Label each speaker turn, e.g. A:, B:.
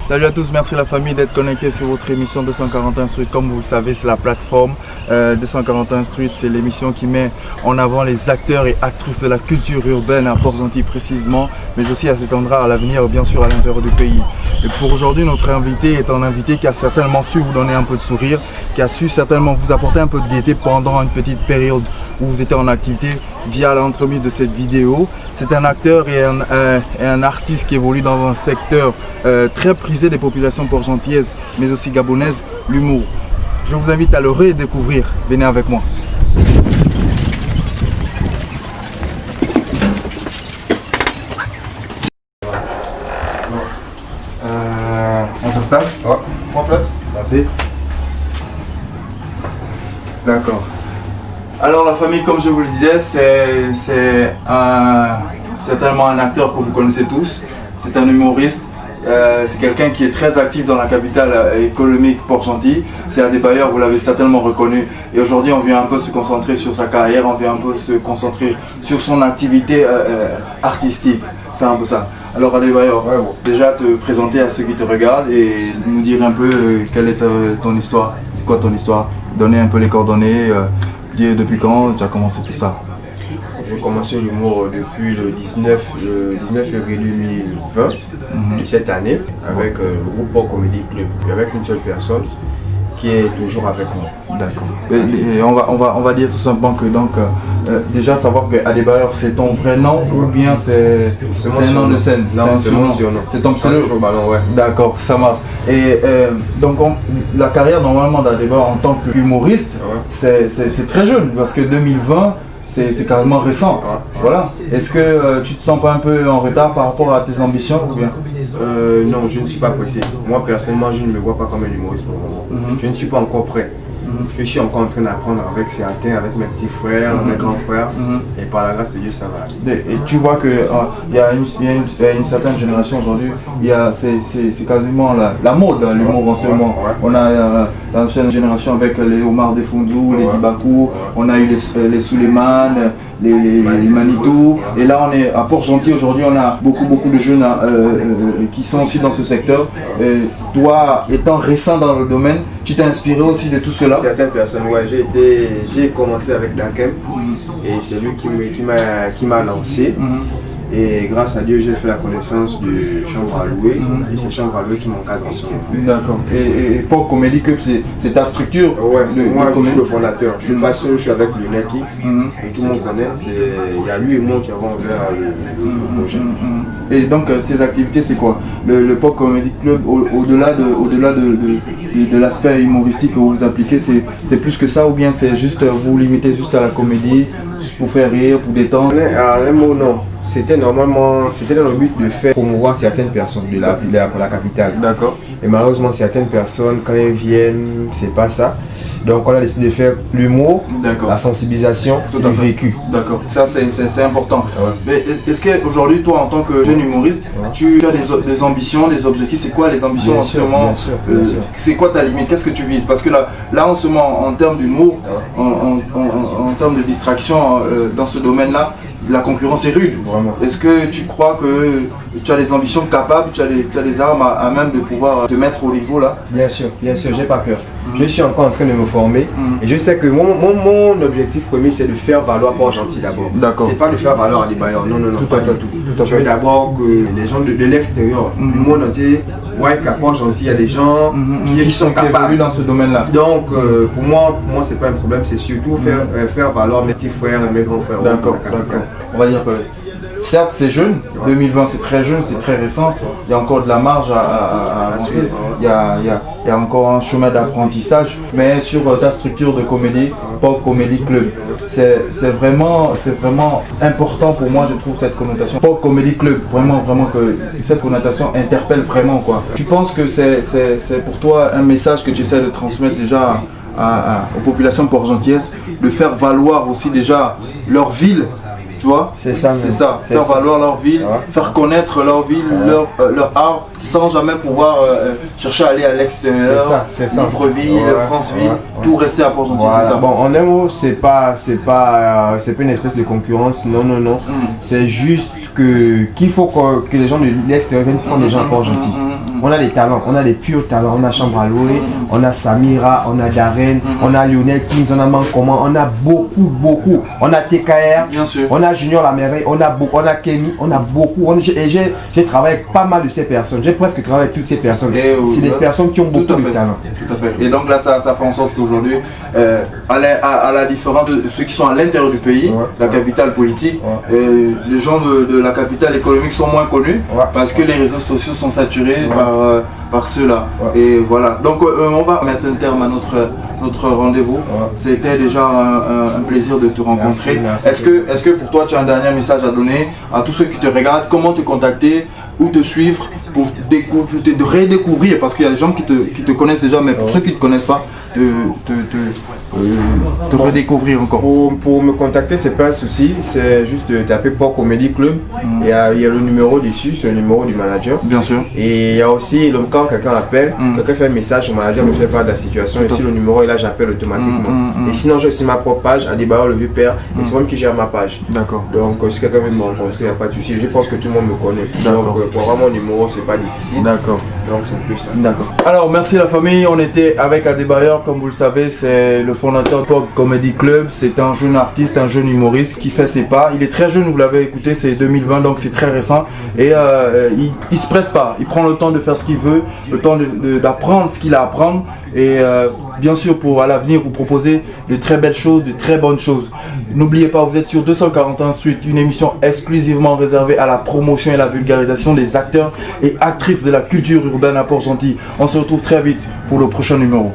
A: Salut à tous, merci la famille d'être connectés sur votre émission 241 Street. Comme vous le savez, c'est la plateforme 241 Street, c'est l'émission qui met en avant les acteurs et actrices de la culture urbaine à Port-Gentil précisément, mais aussi à cet endroit à l'avenir, bien sûr à l'intérieur du pays. Et pour aujourd'hui, notre invité est un invité qui a certainement su vous donner un peu de sourire, qui a su certainement vous apporter un peu de gaieté pendant une petite période où vous étiez en activité via l'entremise de cette vidéo. C'est un acteur et un artiste qui évolue dans un secteur très prisé des populations port-gentillaises, mais aussi gabonaises, l'humour. Je vous invite à le redécouvrir. Venez avec moi. On s'installe?
B: Ouais.
A: Prends place. Merci. D'accord. Alors la famille, comme je vous le disais, c'est certainement un acteur que vous connaissez tous. C'est un humoriste. C'est quelqu'un qui est très actif dans la capitale économique Port-Gentil. C'est un des bailleurs, vous l'avez certainement reconnu. Et aujourd'hui, on vient un peu se concentrer sur sa carrière, on vient un peu se concentrer sur son activité artistique. C'est un peu ça. Alors Adebayor, déjà te présenter à ceux qui te regardent et nous dire un peu quelle est ton histoire. C'est quoi ton histoire? Donner un peu les coordonnées, dire depuis quand tu as commencé tout ça.
B: J'ai commencé l'humour depuis le 19 février 2020, de cette année, avec le groupe Port Comedy Club, avec une seule personne qui est toujours avec moi.
A: D'accord. Et on va dire tout simplement que donc déjà savoir que Adebayor c'est ton vrai nom ou bien c'est un nom de scène?
B: Non, c'est mon surnom.
A: C'est ton pseudo?
B: Ouais.
A: D'accord, ça marche. Et donc la carrière normalement d'Adebayor en tant qu'humoriste, c'est très jeune parce que 2020 c'est carrément récent. Voilà. Est-ce que tu te sens pas un peu en retard par rapport à tes ambitions ou bien?
B: Non, je ne suis pas pressé. Moi personnellement, je ne me vois pas comme un humoriste pour le moment. Je ne suis pas encore prêt. Je suis encore en train d'apprendre avec certains, avec mes petits frères, mes grands frères, et par la grâce de Dieu, ça va aller.
A: Et tu vois qu'il y a une certaine génération aujourd'hui, c'est quasiment la mode, l'humour en ce moment. On a l'ancienne génération avec les Omar Defondou, les Dibakou, on a eu les Suleiman, les Manitou, et là on est à Port-Gentil aujourd'hui, on a beaucoup de jeunes qui sont aussi dans ce secteur. Toi, étant récent dans le domaine, tu t'es inspiré aussi de tout cela?
B: Certaines personnes, j'ai commencé avec Dakem et c'est lui qui m'a lancé. Et grâce à Dieu, j'ai fait la connaissance de Chambre à louer et c'est Chambre à louer qui m'encadre en ce moment.
A: D'accord. Et Port Comedy Club, c'est ta structure?
B: Ouais, moi je suis le fondateur. Je suis pas seul, je suis avec Lunaki et tout le monde connaît. Il y a lui et moi qui avons ouvert le projet.
A: Et donc ces activités, c'est quoi? Le Port Comedy Club, au-delà de l'aspect humoristique que vous appliquez, c'est plus que ça ou bien c'est juste vous limitez juste à la comédie, juste pour faire rire, pour détendre?
B: Un mot, non. C'était dans le but de faire promouvoir certaines personnes de la ville pour la capitale. D'accord. Et malheureusement, certaines personnes, quand elles viennent, c'est pas ça. Donc on a décidé de faire l'humour, la sensibilisation, le vécu. D'accord.
A: Ça c'est important. Mais est-ce qu'aujourd'hui, toi en tant que jeune humoriste, tu as des ambitions, des objectifs? C'est quoi les ambitions en ce moment? C'est quoi ta limite? Qu'est-ce que tu vises? Parce que là en ce moment, en termes d'humour, en termes de distraction dans ce domaine-là, la concurrence est rude. Est-ce que tu crois que tu as des ambitions capables, tu as des armes à même de pouvoir te mettre au niveau là?
B: Bien sûr, j'ai pas peur. Je suis encore en train de me former et je sais que mon objectif premier c'est de faire valoir Port-Gentil d'abord. C'est pas de faire valoir Adebayor, non, pas du tout. Je veux d'abord que les gens de l'extérieur, du monde entier, voient qu'à Port-Gentil il y a des gens qui sont capables
A: dans ce domaine-là.
B: Donc pour moi c'est pas un problème, c'est surtout faire valoir mes petits frères et mes grands frères.
A: D'accord. On va dire que certes c'est jeune, 2020 c'est très jeune, c'est très récent, il y a encore de la marge à avancer, il y a encore un chemin d'apprentissage, mais sur ta structure de comédie, Port Comedy Club, c'est vraiment important pour moi, je trouve cette connotation. Port Comedy Club, vraiment que cette connotation interpelle vraiment quoi. Tu penses que c'est pour toi un message que tu essaies de transmettre déjà aux populations port-gentillaises, de faire valoir aussi déjà leur ville? Tu vois, c'est ça. Faire valoir leur ville, faire connaître leur ville, leur art, sans jamais pouvoir chercher à aller à l'extérieur, Libreville, Franceville, tout rester à Port-Gentil, c'est ça.
B: Bon, en un mot, c'est pas une espèce de concurrence, non. C'est juste qu'il faut que les gens de l'extérieur viennent prendre les gens à Port-Gentil. On a des talents, on a des purs talents. On a Chambre à louer, on a Samira, on a Darren, on a Lionel Kings, on a Mankoma, on a beaucoup. On a TKR,
A: bien sûr.
B: On a Junior La Merveille, on a Kenny, on a beaucoup. Et j'ai travaillé avec pas mal de ces personnes. J'ai presque travaillé avec toutes ces personnes. C'est des personnes qui ont beaucoup de talent.
A: Tout à fait. Et donc là, ça fait en sorte qu'aujourd'hui, à la différence de ceux qui sont à l'intérieur du pays, la capitale politique, les gens de la capitale économique sont moins connus parce que les réseaux sociaux sont saturés par ceux-là. Et voilà. Donc on va mettre un terme à notre rendez-vous. C'était déjà un plaisir de te rencontrer. Est-ce que pour toi, tu as un dernier message à donner à tous ceux qui te regardent? Comment te contacter ou te suivre pour te redécouvrir? Parce qu'il y a des gens qui te connaissent déjà, mais pour ceux qui ne te connaissent pas, te redécouvrir encore.
B: Pour me contacter, c'est pas un souci, c'est juste de taper Port Comedy Club. Il y a le numéro dessus, c'est le numéro du manager.
A: Bien sûr.
B: Et il y a aussi, quand quelqu'un appelle, quelqu'un fait un message au manager, me fait part de la situation, et si le numéro est là, j'appelle automatiquement. Et sinon, j'ai aussi ma propre page, Adebayor le vieux père, et c'est moi qui gère ma page.
A: D'accord.
B: Donc si quelqu'un veut me rencontrer, il n'y a pas de souci. Je pense que tout le monde me connaît. Donc pour avoir mon numéro, c'est pas difficile.
A: D'accord.
B: Donc c'est plus ça.
A: D'accord. Alors merci la famille, on était avec Adebayor, comme vous le savez, c'est le fondateur de Pop Comedy Club. C'est un jeune artiste, un jeune humoriste qui fait ses pas. Il est très jeune, vous l'avez écouté, c'est 2020, donc c'est très récent. Et il se presse pas, il prend le temps de faire ce qu'il veut, le temps d'apprendre ce qu'il a à apprendre. Et bien sûr, pour à l'avenir, vous proposer de très belles choses, de très bonnes choses. N'oubliez pas, vous êtes sur 241 Suite, une émission exclusivement réservée à la promotion et la vulgarisation des acteurs et actrices de la culture urbaine à Port-Gentil. On se retrouve très vite pour le prochain numéro.